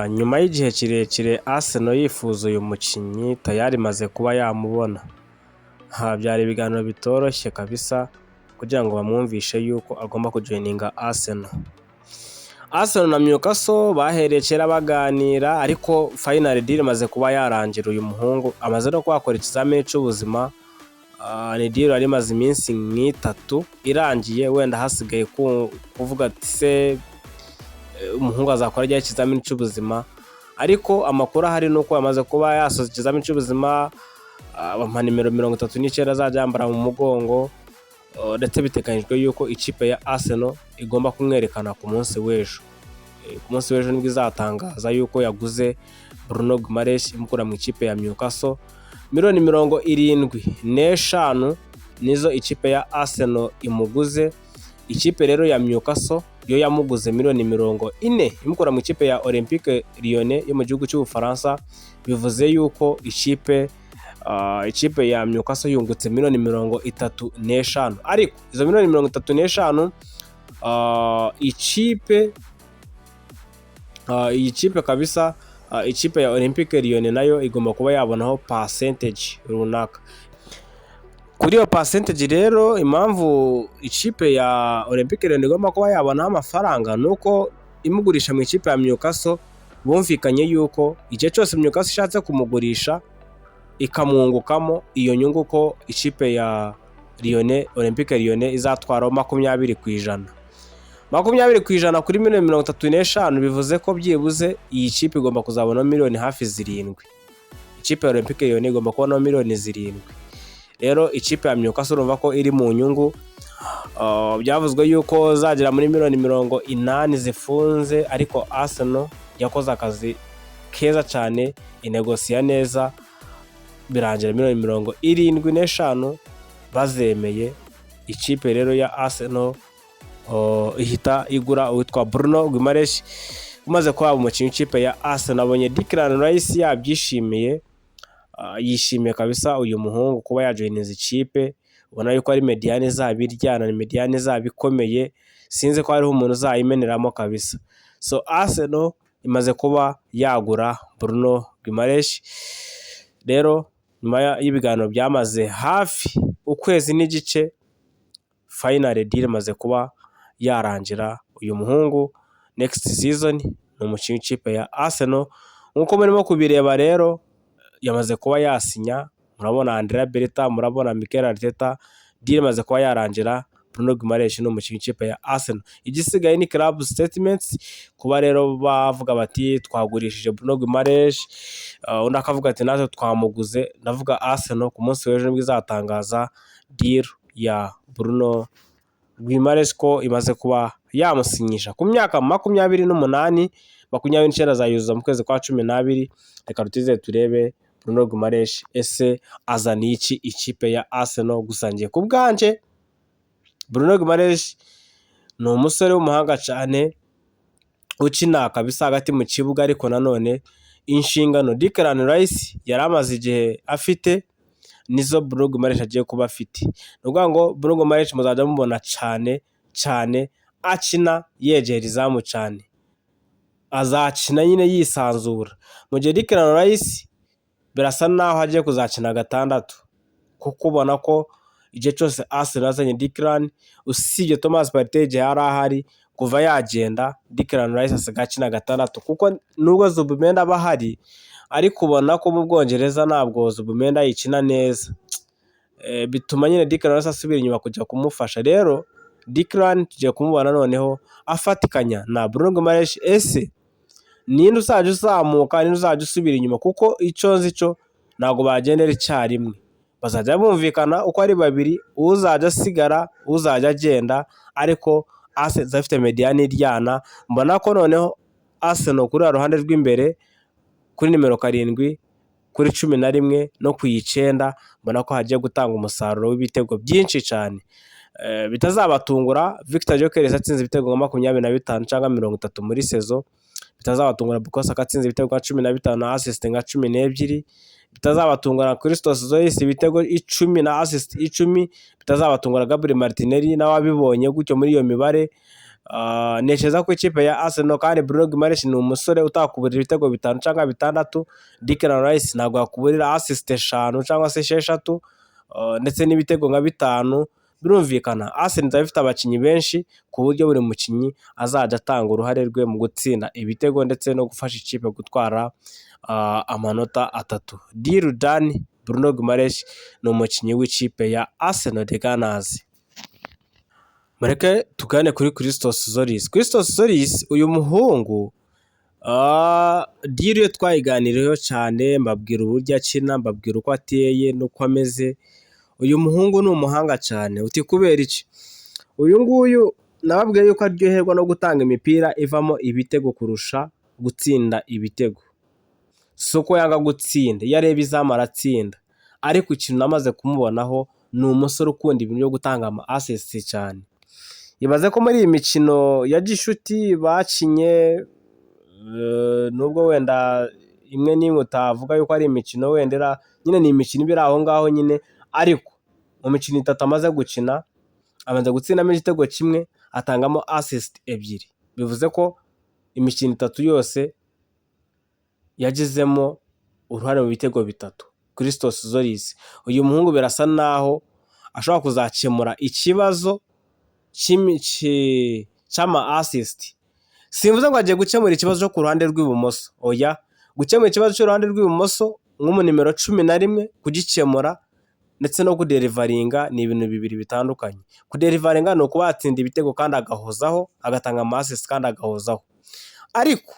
Nyuma y'igihe kirekire Arsenal yifuza uyu mukinnyi tayari imaze kuba yamubona. Byari ibiganiro bitoroshye kabisa kugira ngo bamwumvishe yuko agomba kujoininga Arsenal. Arsenal na Newcastle bahereye kera baganira ariko final deal imaze kuba yarangira. Uyu muhungu amaze no kuhakora ikizamini cy'ubuzima. Ni deal yari imaze iminsi nk'itatu irangiye, wenda hasigaye kuvuga ati se umuhungu azakora igihe ikizamini cy'ubuzima, ariko amakuru ahari ni uko yamaze kuba yasoza ikizamini cy'ubuzima. Bamuha nimero 39 azajya yambara mu mugongo, ndetse biteganyijwe yuko ikipe ya Arsenal igomba kumwerekana ku munsi w'ejo. Ku munsi w'ejo nibwo izatangaza yuko yaguze Bruno Guimaraes imukura mu ikipe ya Newcastle. Miliyoni 75 nizo ikipe ya Arsenal imuguze. Ikipe rero ya Newcastle yo yamuguze miliyoni 40 imukura mu ikipe ya Olympique Lyonnais yo mu gihugu cy'Ubufaransa. Bivuze yuko ikipe ya Newcastle yungutse miliyoni 35, ariko izo miliyoni 35 iyi kipe kabisa, ikipe ya Olympique Lyonnais nayo igomba kuba yabonaho percentage runaka. Kuri iyo percentage rero, impamvu ikipe ya Olympique Lyonnais igomba kuba yabonaho amafaranga nuko imugurisha mu ikipe ya Newcastle bumvikanye yuko igihe cyose Newcastle ishatse kumugurisha ikamwungukamo iyo nyungu, ko ikipe ya Lyonnais, Olympique Lyonnais izatwaraho 20%. 20% kuri miliyoni 35 bivuze ko byibuze iyi kipe igomba kuzabona miliyoni hafi 7. Ikipe ya Olympique Lyonnais igomba kubona miliyoni 7. Rero ikipe ya Newcastle urumva ko iri mu nyungu. Byavuzwe yuko zagera muri miliyoni 80 zifunze, ariko Arsenal yakoze akazi keza cyane, inegosiya neza, birangira miliyoni 75 bazemeye. Ikipe rero ya Arsenal ihita igura uwitwa Bruno Guimaraes umaze kuba umukinnyi w'ikipe ya Arsenal. Abonye Declan Rice yabyishimiye, yishimiye kabisa uyu muhungu kuba yajoininze ikipe. Ubona yuko ari mediane zaba iryana, ni mediane zaba ikomeye, sinzi ko hariho umuntu uzayimeneramo kabisa. So Arsenal imaze kuba yagura Bruno Guimaraes. Rero nyuma y'ibiganiro byamaze hafi ukwezi n'igice, final deal imaze kuba yarangira. Uyu muhungu next season ni umukinnyi w'ikipe ya Arsenal. Nkuko murimo kubireba rero, yamaze kuba yasinya. Murabona Andrea Berta, murabona Mikel Arteta, deal imaze kuba yarangira. Bruno Guimaraes ni umukinnyi w'ikipe ya Arsenal. Igisigaye ni club statements, kuba rero bavuga bati twagurishije Bruno Guimaraes, undi akavuga ati natwe twamuguze. Ndavuga Arsenal ku munsi w'ejo nibwo izatangaza deal ya Bruno Guimaraes ko imaze kuba yamusinyisha ku myaka 28. 29 azayuzuza mu kwezi kwa 12. Reka rutize turebe Bruno Guimaraes ese azaniye iki ikipe ya Arsenal. Gusangiye ku bwanje, Bruno Guimaraes ni umusore w'umuhanga cyane, ukina kabisa hagati mu kibuga, ariko nanone inshingano Declan Rice yari amaze igihe afite nizo Bruno Guimaraes agiye kuba afite. Ni ukuvuga ngo Bruno Guimaraes muzajya mubona cyane akina yegera izamu cyane, azacina nyine yisanzura. Mu gihe Declan Rice birasa naho agiye kuzakina gatandatu, kuko ubona ko igihe cyose Arsenal azanye Declan, usibye Thomas Partey yari ahari kuva yagenda, Declan Rice asigaye akina gatandatu, kuko nubwo Zubimendi aba ahari, ariko ubona ko mu Bwongereza ntabwo Zubimendi yikina neza. Bituma nyine Declan Rice asubira inyuma kujya kumufasha. Rero Declan tugiye kumubona noneho afatikanya na Bruno Guimaraes. Ese ninde uzajya uzamuka, ninde uzajya usubira inyuma? Kuko icyo nzi cyo ntabwo bagendera icyarimwe, bazajya bumvikana uko ari babiri, uzajya asigara uzajya agenda. Ariko Arsenal afite mediane iryana. Mbona ko noneho Arsenal kuri ruhande rw'imbere, kuri nimero 7, kuri 11 no ku 9, mbona ko hagiye gutanga umusaruro w'ibitego byinshi cyane. Bitazabatungura Victor Gyökeres atsinze ibitego 25 cyangwa 30 muri sezo. Bitazabatungura Bukayo Saka atsinze ibitego 15 na assist 12. Bitazabatungura Christos Zolis ibitego 10 na assist 10. Bitazabatungura Gabriel Martinelli nawe abibonye gutyo muri iyo mibare. ntekereza ko ikipe ya Arsenal kandi Bruno Guimaraes ni umusore utakuburira ibitego 5 cyangwa 6, Declan Rice ntabwo yakuburira assist 5 cyangwa se 6, ndetse n'ibitego nka 5. Birumvikana Arsenal izaba ifite abakinnyi benshi ku buryo buri mukinnyi azajya atanga uruhare rwe mu gutsinda ibitego ndetse no gufasha ikipe gutwara amanota 3. Deal done. Bruno Guimaraes ni umukinnyi w'ikipe ya Arsenal the Gunners. Mureke tugane kuri Christos Zoris. Christos Zoris uyu muhungu deal yo twayiganiriyeho cyane, mbabwira uburyo akina, mbabwira uko ateye n'uko ameze. Uyu muhungu ni umuhanga cyane. Uti kubera iki? Uyu nguyu nababwiye yuko aryoherwa no gutanga imipira ivamo ibitego kurusha gutsinda ibitego. Soko yanga gutsinda, iyo areba izamu aratsinda, ariko ikintu namaze kumubonaho ni umusore ukunda ibintu byo gutanga ama assist cyane. Ibaze ko muri iyi mikino ya gishuti bakinye, nubwo wenda imwe n'imwe utavuga yuko ari imikino wendera, nyine ni imikino ibiri aho ngaho nyine, ariko mu mikino 3 amaze gukina amaze gutsindamo igitego kimwe, atangamo assist 2. Bivuze ko imikino 3 yose yagizemo uruhare mu bitego 3. Christos Zoris uyu muhungu birasa naho ashobora kuzakemura ikibazo cy'ama assist. Simvuze ngo agiye gukemura ikibazo cyo ku ruhande rw'ibumoso, oya, gukemura ikibazo cyo ruhande rw'ibumoso nk'umu nimero 11 kugikemura ndetse no kuderivaringa ni ibintu bibiri bitandukanye. Kuderivaringa ni ukuba yatsinda ibitego kandi agahozaho, agatanga ama assist kandi agahozaho, ariko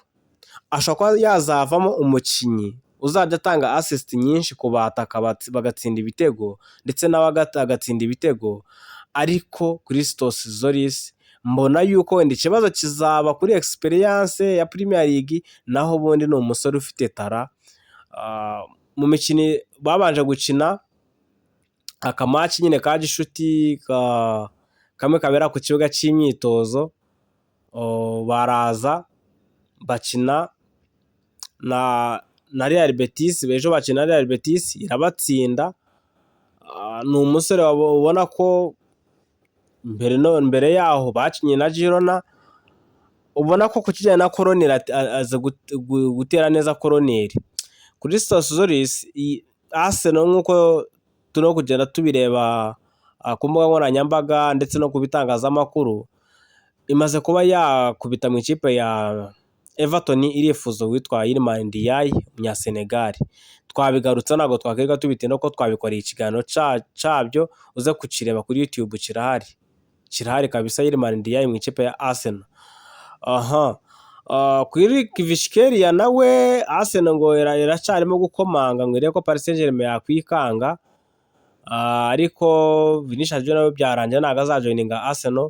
ashobora kuba yazavamo umukinnyi uzajya atanga assist nyinshi ku bataka bagatsinda ibitego ndetse n'abagatsinda ibitego. Ariko Christos Zoris mbona yuko wenda ikibazo kizaba kuri experience ya Premier League, naho ubundi ni umusore ufite tara. Mu mikino babanje gukina akamaci nyine ka gishuti kamwe kabera ku kibuga cy'imyitozo, baraza bakina na Real Betis, bejo bakina Real Betis irabatsinda. Ni umusore ubona ko mbere yaho bakinye na Girona, ubona ko ku kijyanye na koroneri aza gutera neza koroneri. Christos Zoris Arsenal nk'uko turimo kugenda tubireba ku mbuga nkoranyambaga ndetse no ku bitangazamakuru, imaze kuba yakubita mu ikipe ya Everton irifuza witwa Iliman Ndiaye Umunyasenegal. Twabigarutse ntabwo twakwiga tubitinda ko twabikoreye ikiganiro cyabyo, uze kukireba kuri YouTube, kirahari kabisa. Iliman Ndiaye mu ikipe ya Arsenal. Kuri Kvaratskhelia nawe Arsenal ngo iracyarimo gukomanga ngo irebe ko Paris Saint-Germain yakwikanga, ariko Vinicius Junior nawe byarangiye ntabwo azajoininga Arsenal.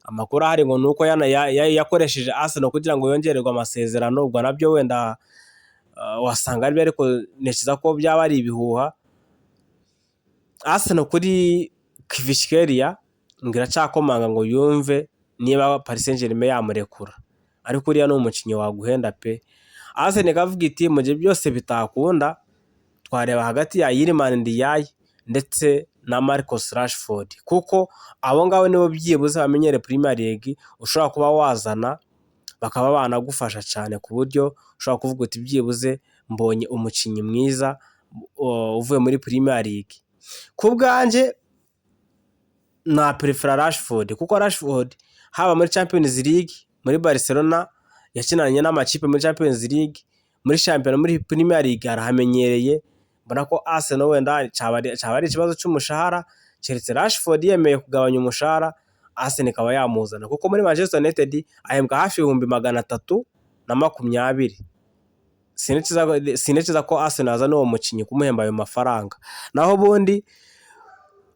Amakuru ahari ngo nuko yakoresheje Arsenal kugira ngo yongererwe amasezerano, ubwo nabyo wenda wasanga ari, ariko ntekereza ko byaba ari ibihuha. Arsenal kuri Kvaratskhelia ngo iracyakomanga ngo yumve niba Paris Saint-Germain yamurekura, ariko uriya ni umukinnyi waguhenda pe. Arsenal ikavuga iti mu gihe byose bitakunda twareba hagati ya Iliman Ndiaye ndetse na Marcus Rashford, kuko abo ngabo nibo byibuze bamenyere Premier League ushobora kuba wazana bakaba banagufasha cyane, ku buryo ushobora kuvuga uti byibuze mbonye umukinnyi mwiza uvuye muri Premier League. Ku bwanjye na prefer Rashford, kuko Rashford haba muri Champions League, muri Barcelona yakinanye n'amakipe muri Champions League, muri Champions, muri Premier League arahamenyereye. Mbona ko Arsenal wenda cyaba ari ikibazo cy'umushahara, keretse Rashford yemeye kugabanya umushahara, Arsenal ikaba yamuzana, kuko muri Manchester United ahembwa hafi 320,000. Sinekeza ko Arsenal azana uwo mukinnyi kumuhemba ayo mafaranga. Naho bundi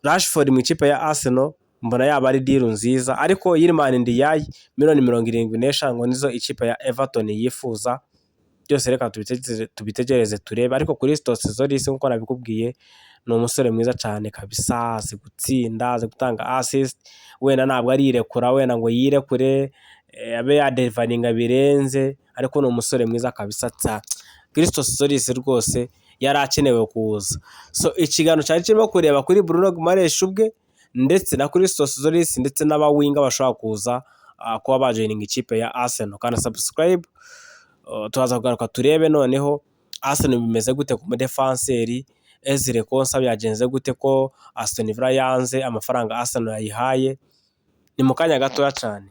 Rashford mu ikipe ya Arsenal mbona yaba ari deal nziza, ariko Iliman Ndiaye $75 ngo nizo ikipe ya Everton yifuza. Byose reka tubitegereze turebe, ariko kuri Christos Zoris nkuko nabikubwiye ni umusore mwiza cyane kabisa, azi gutsinda, azi gutanga assist. Wenda ntabwo ari irekura wenda ngo yirekure abe yaderivaringa birenze, ariko ni umusore mwiza kabisa. Christos Zoris rwose yari akenewe kuza. So ikiganiro cyari kirimo kureba kuri Bruno Guimaraes ubwe ndetse na Christos Zoris ndetse n'abawinga bashobora kuza kuba bajoyininga ikipe ya Arsenal. Kana subscribe, tuzaza kugaruka turebe noneho Arsenal bimeze gute ku mudefanseri, Ezri Konsa byagenze gute ko Aston Villa yanze amafaranga Arsenal yayihaye. Ni mu kanya gatoya cyane.